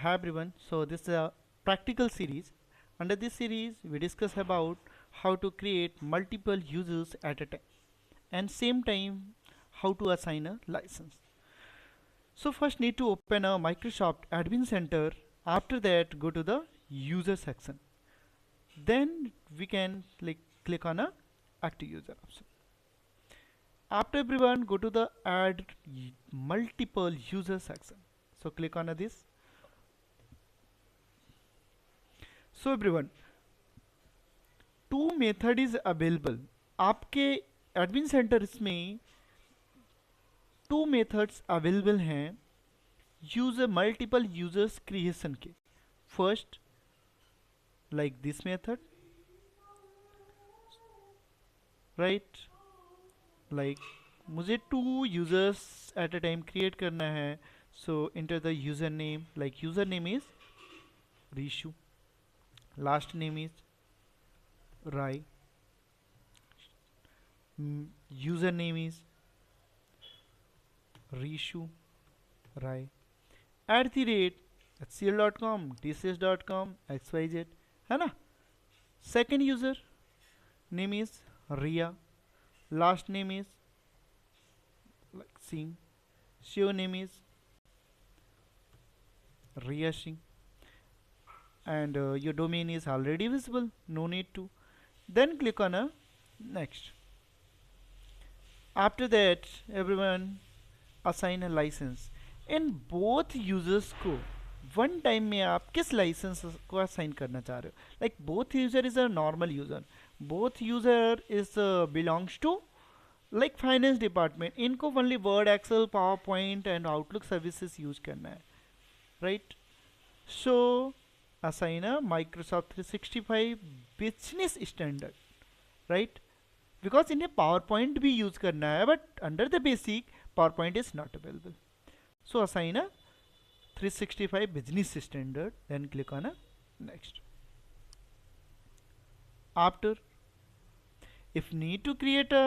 Hi everyone. So this is a practical series. Under this series, we discuss about how to create multiple users at a time and same time how to assign a license. So first need to open a Microsoft Admin Center. After that, go to the user section. Then we can click on a active user option. After everyone, go to the add multiple user section. So click on this. So everyone, two method is available आपके admin centres में two methods available हैं user multiple users creation के first like this method right like मुझे two users at a time create करना है so enter the user name like user name is Rishu last name is Rai username is Rishu Rai @hcl.com tcs.com xyz है ना second user name is Ria last name is like Singh show name is Ria Singh and your domain is already visible no need to then click on a next. After that, everyone assign a license. In both users को one time में आप किस licence को assign करना चाह रहे हो like both user is a normal user both user is belongs to like finance department इनको only Word Excel PowerPoint and Outlook services use करना है right so assign a Microsoft 365 business standard right because इन्हें PowerPoint भी use करना है but under the basic PowerPoint is not available so assign a 365 business standard then click on a next. After if need to create a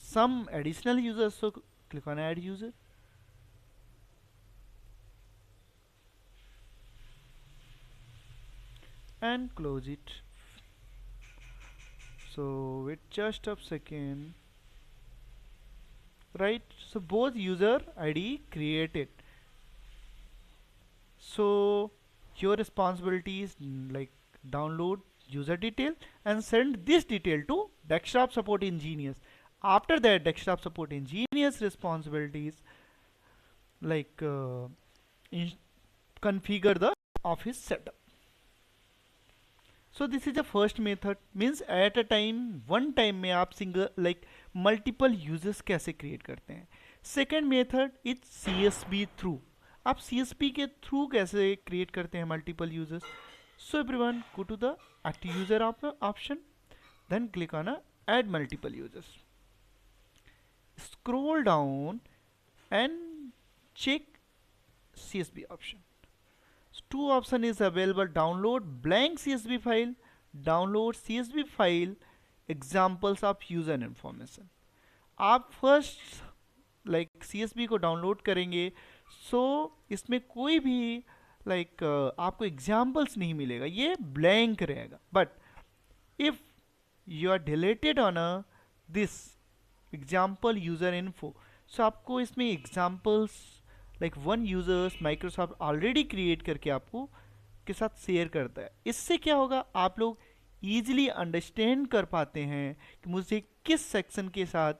some additional users so click on add user and close it. So wait just a second right so both user id created so your responsibility is like download user detail and send this detail to desktop support engineers after that desktop support engineers responsibilities like configure the office setup. So this is the first method means at a time one time में आप single like multiple users कैसे create करते हैं. Second method is CSV through. आप CSV के through कैसे create करते हैं multiple users. So everyone go to the active user option then click on add multiple users. Scroll down and check CSV option. So two option is available download blank CSV file download CSV file examples of user information आप first like CSV को download करेंगे सो इसमें कोई भी like आपको examples नहीं मिलेगा ये ब्लैंक रहेगा but if you are deleted on this example user info so आपको इसमें examples like one users Microsoft already create करके आपको के साथ शेयर करता है इससे क्या होगा आप लोग ईजिली अंडरस्टैंड कर पाते हैं कि मुझे किस सेक्शन के साथ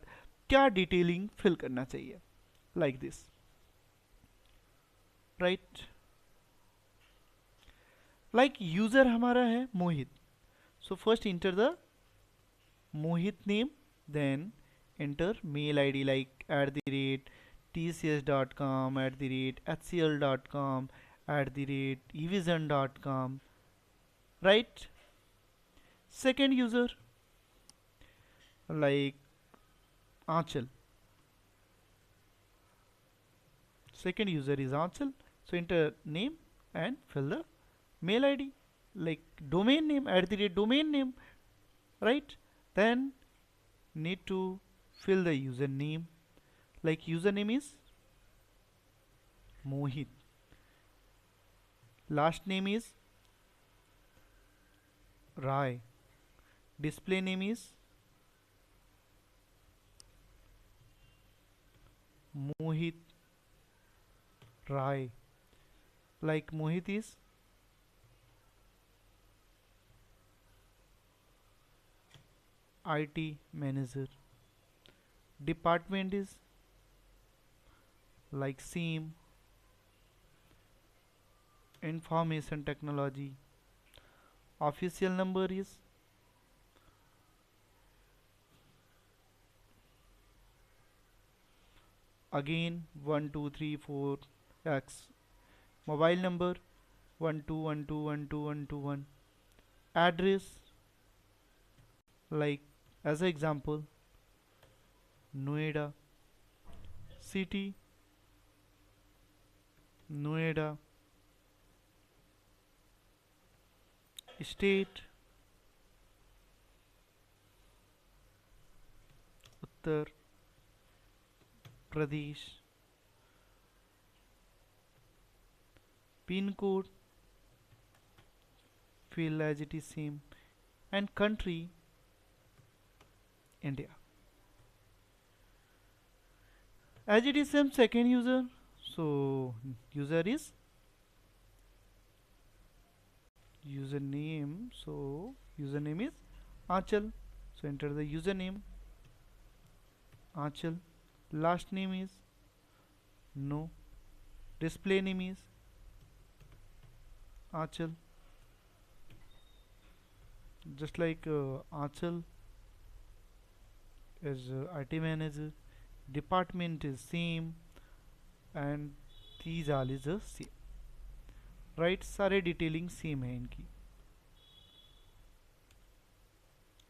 क्या डिटेलिंग फिल करना चाहिए like this right like user हमारा है Mohit so first enter the Mohit name then enter mail id like @tcs.com @hcl.com evision.com right second user like Anchal second user is Anchal so enter name and fill the mail id like domain name @domain name right then need to fill the username like username is Mohit last name is Rai, display name is Mohit Rai, like Mohit is IT manager, department is like SIM, information technology, official number is again 1234 X, mobile number 1212121221, address like as an example Noida, city Noida, state Uttar Pradesh, pin code fill as it is same, and country India. As it is same second user, so user is username. So username is Achal. So enter the username Achal. Last name is no. Display name is Achal. Just like Achal is IT manager. Department is same, and these all is the same. Right सारे detailing same है इनकी,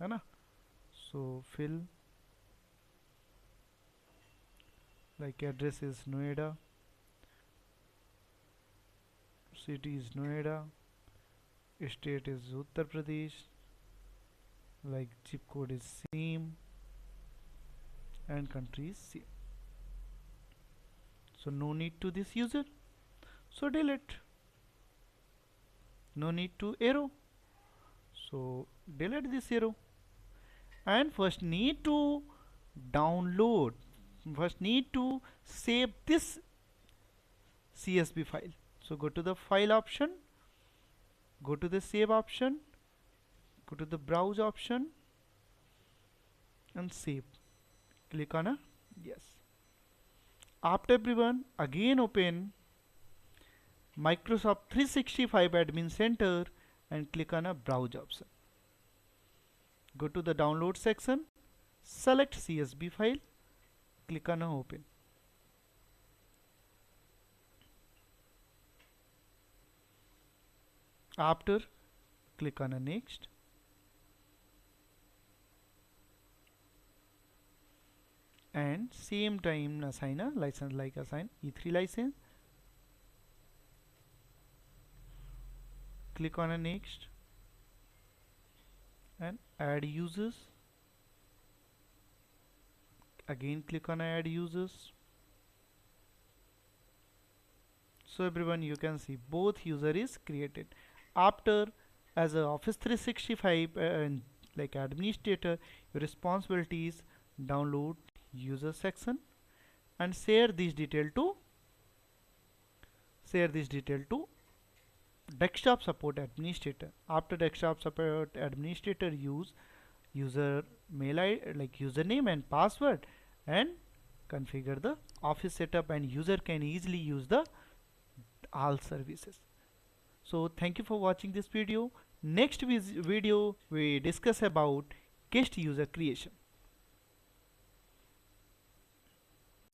है ना. So fill like address is Noida, city is Noida, state is Uttar Pradesh, like zip code is same, and country is same. So no need to this user, so delete. No need to arrow, so delete this arrow. And first need to download, first need to save this CSV file. So go to the file option, go to the save option, go to the browse option and save. Click on a yes. After everyone, again open Microsoft 365 Admin Center and click on a browse option. Go to the download section, select CSV file, click on a open. After, click on a next. And same time assign a license, like assign E3 license. Click on a next and add users. Again click on add users. So everyone, you can see both user is created. After, as a Office 365 and like administrator, your responsibility is download user section and share this detail to desktop support administrator. After desktop support administrator, use user mail ID like username and password and configure the office setup, and user can easily use the all services. So thank you for watching this video. Next video we discuss about guest user creation.